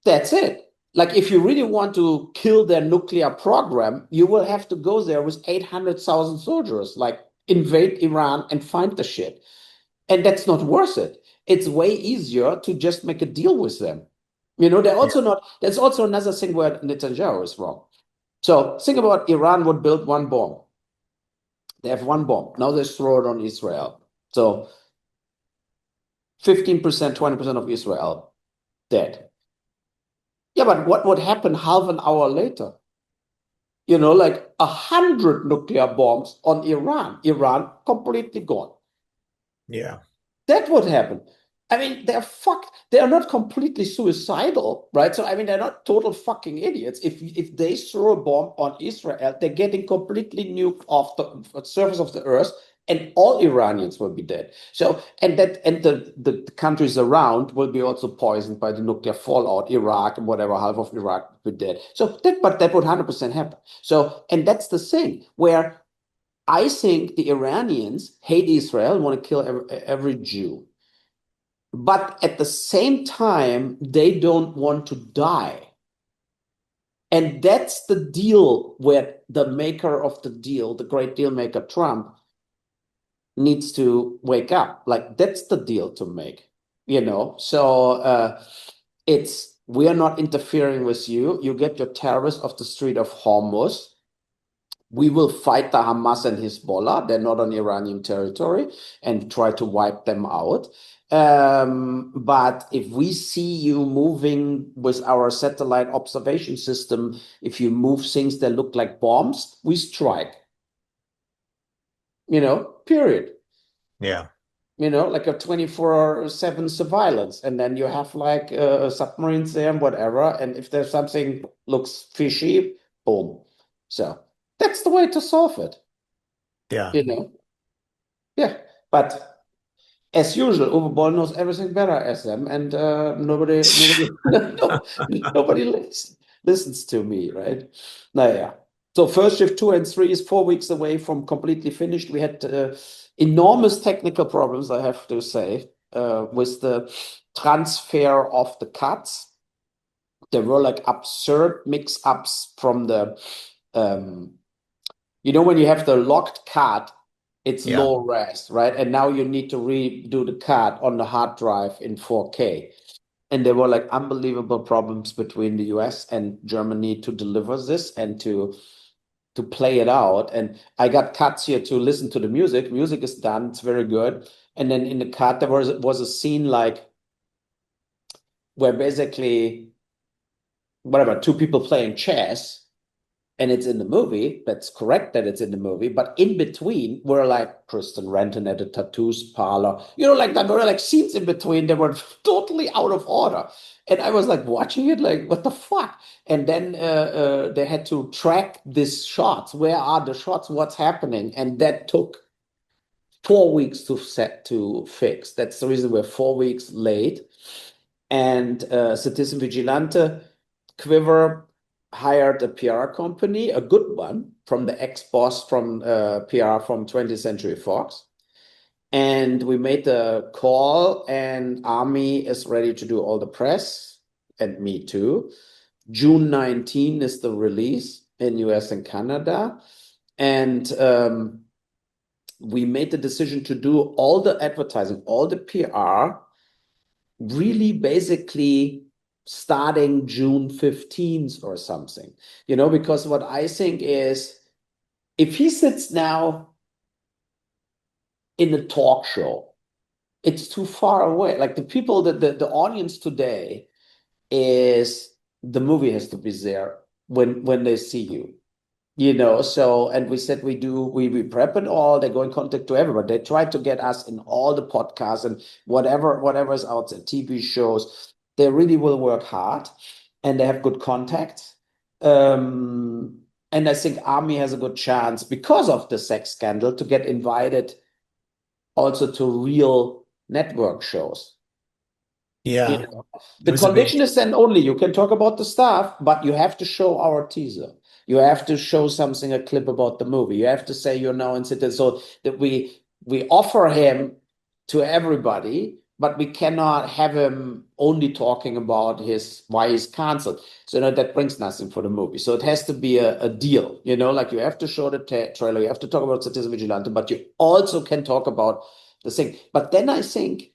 that's it. Like if you really want to kill their nuclear program, you will have to go there with 800,000 soldiers, like invade Iran and find the shit, and that's not worth it. It's way easier to just make a deal with them. You know, they're Yeah. also not. That's also another thing where Netanyahu is wrong. So think about Iran would build one bomb. They have one bomb. Now they throw it on Israel. So 15%, 20% of Israel dead. Yeah, but what would happen half an hour later? You know, like 100 nuclear bombs on Iran. Iran completely gone. Yeah. That would happen. I mean, they're fucked. They are not completely suicidal, right? So I mean, they're not total fucking idiots. If they throw a bomb on Israel, they're getting completely nuked off the surface of the earth, and all Iranians will be dead. So and the countries around will be also poisoned by the nuclear fallout. Iraq and whatever, half of Iraq will be dead. So but that would 100% happen. So and that's the thing where I think the Iranians hate Israel, want to kill every Jew. But at the same time, they don't want to die. And that's the deal where the maker of the deal, the great deal maker Trump, needs to wake up. Like that's the deal to make, you know? So we are not interfering with you. You get your terrorists off the street of Hormuz. We will fight the Hamas and Hezbollah. They're not on Iranian territory and try to wipe them out. But if we see you moving with our satellite observation system, if you move things that look like bombs, we strike. You know, period. Yeah. You know, like a 24/7 surveillance. And then you have like submarines there and whatever. And if there's something looks fishy, boom. So that's the way to solve it, Yeah. you know? Yeah. But as usual, Uwe Boll knows everything better as them, and nobody listens to me, right? Naja. So first shift 2 and 3 is 4 weeks away from completely finished. We had enormous technical problems, I have to say, with the transfer of the cuts. There were like absurd mix-ups from the when you have the locked card, it's Yeah. low res, right? And now you need to redo the card on the hard drive in 4K. And there were like unbelievable problems between the US and Germany to deliver this and to play it out. And I got cuts here to listen to the music. Music is done, it's very good. And then in the cut, there was a scene like where basically whatever, two people playing chess. And it's in the movie. That's correct that it's in the movie. But in between were like Kristen Renton at a tattoos parlor. Like there were like scenes in between that were totally out of order. And I was like watching it, like, what the fuck? And then they had to track these shots. Where are the shots? What's happening? And that took 4 weeks to fix. That's the reason we're 4 weeks late. And Citizen Vigilante, Quiver hired a PR company, a good one, from the ex-boss from PR from 20th Century Fox. And we made the call, and Army is ready to do all the press. and Me Too. June 19 is the release in US and Canada. And we made the decision to do all the advertising, all the PR, really basically starting June 15th or something, because what I think is if he sits now in a talk show, it's too far away. Like the people that the audience today is the movie has to be there when they see you. So, and we said we prep it all. They go in contact to everybody. They try to get us in all the podcasts and whatever is out there, TV shows. They really will work hard and they have good contacts. And I think Army has a good chance because of the sex scandal to get invited also to real network shows. Yeah, it The was a big. condition is then only you can talk about the stuff, but you have to show our teaser. You have to show something, a clip about the movie. You have to say you're now in city, so that we offer him to everybody, but we cannot have him only talking about why he's canceled. So that brings nothing for the movie. So it has to be a deal. Like you have to show the trailer, you have to talk about Citizen Vigilante, but you also can talk about the thing. But then I think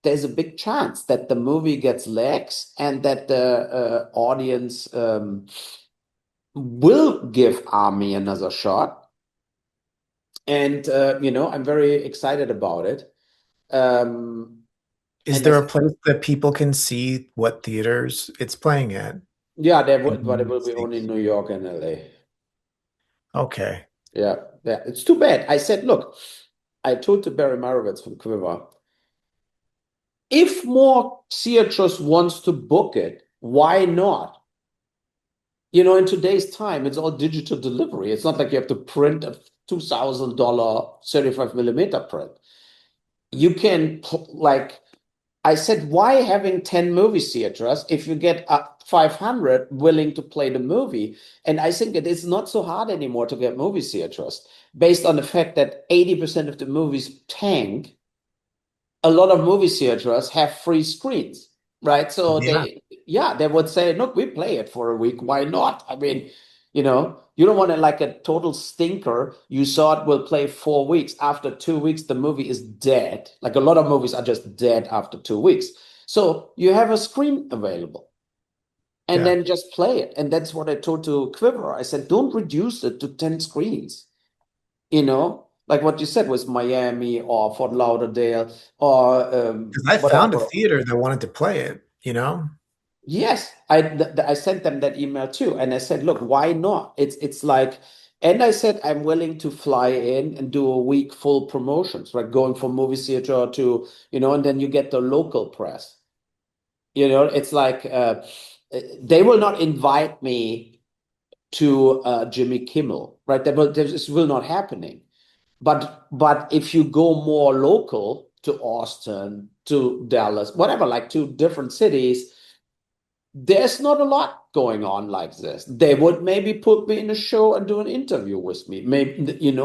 there's a big chance that the movie gets legs and that the audience will give Army another shot. And, I'm very excited about it. Is And I there a think, place that people can see what theaters it's playing at yeah, in the but it United will be only States? New York and LA. Okay. Yeah, yeah. It's too bad. I said, look, I told to Barry Marowitz from Quiver, if more theaters wants to book it, why not? In today's time, it's all digital delivery. It's not like you have to print a $2,000 35 millimeter print. You can, like, I said, why having 10 movie theaters if you get 500 willing to play the movie? And I think it is not so hard anymore to get movie theaters based on the fact that 80% of the movies tank. A lot of movie theaters have free screens, right? So Yeah. they would say, look, we play it for a week. Why not? I mean, you don't want to like a total stinker. You saw it will play 4 weeks. After 2 weeks, the movie is dead. Like a lot of movies are just dead after 2 weeks. So you have a screen available and Yeah. then just play it. And that's what I told to Quiver. I said, don't reduce it to 10 screens, like what you said was Miami or Fort Lauderdale or Because I found a whatever. theater that wanted to play it. Yes, I sent them that email too, and I said, look, why not? It's like, and I said I'm willing to fly in and do a week full promotions, like going from movie theater to, and then you get the local press. It's like they will not invite me to Jimmy Kimmel, right? This will not happening. But if you go more local to Austin, to Dallas, whatever, like to different cities, there's not a lot going on like this. They would maybe put me in a show and do an interview with me, maybe,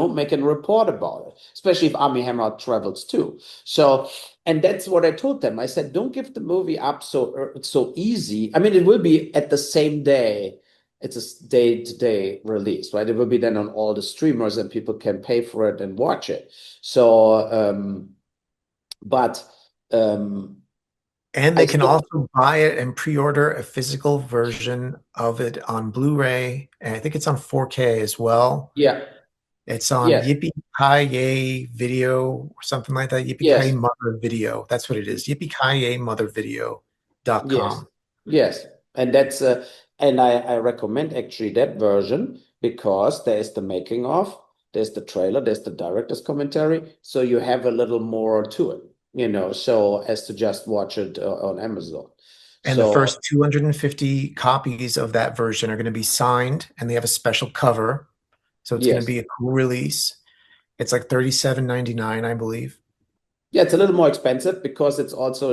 make a report about it, especially if Armie Hammer travels too. So, and that's what I told them. I said, don't give the movie up so easy. I mean, it will be at the same day. It's a day-to-day release, right? It will be then on all the streamers and people can pay for it and watch it. So, but And I they can still, also buy it and pre-order a physical version of it on Blu-ray, and I think it's on 4K as well. yeah, It's on yes, Yippee Ki Video or something like that. Yippee Ki yes. Mother Video. That's what it is. Yippee Ki Mother Yes, Video.com. yes, and that's and I recommend actually that version because there is the making of, there's the trailer, there's the director's commentary, so you have a little more to it, so as to just watch it on Amazon. And the So first 250 copies of that version are going to be signed, and they have a special cover. So it's going to yes, be a cool release. It's like $37.99, I believe. yeah, it's a little more expensive because it's also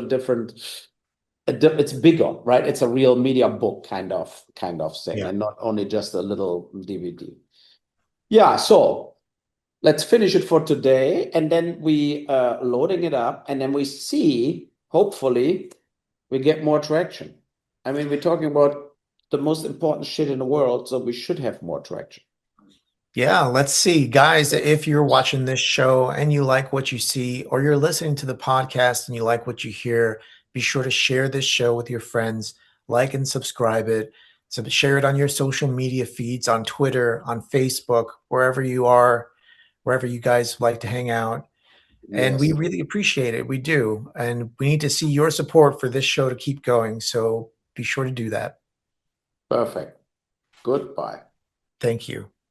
it's bigger, right? It's a real media book kind of thing, Yeah. and not only just a little DVD. Yeah, so. Let's finish it for today, and then we loading it up, and then we see, hopefully, we get more traction. I mean, we're talking about the most important shit in the world, so we should have more traction. Yeah, let's see. Guys, if you're watching this show and you like what you see, or you're listening to the podcast and you like what you hear, be sure to share this show with your friends, like and subscribe it. So share it on your social media feeds, on Twitter, on Facebook, wherever you are, wherever you guys like to hang out. And we Yes. really appreciate it. We do. And we need to see your support for this show to keep going. So be sure to do that. Perfect. Goodbye. Thank you.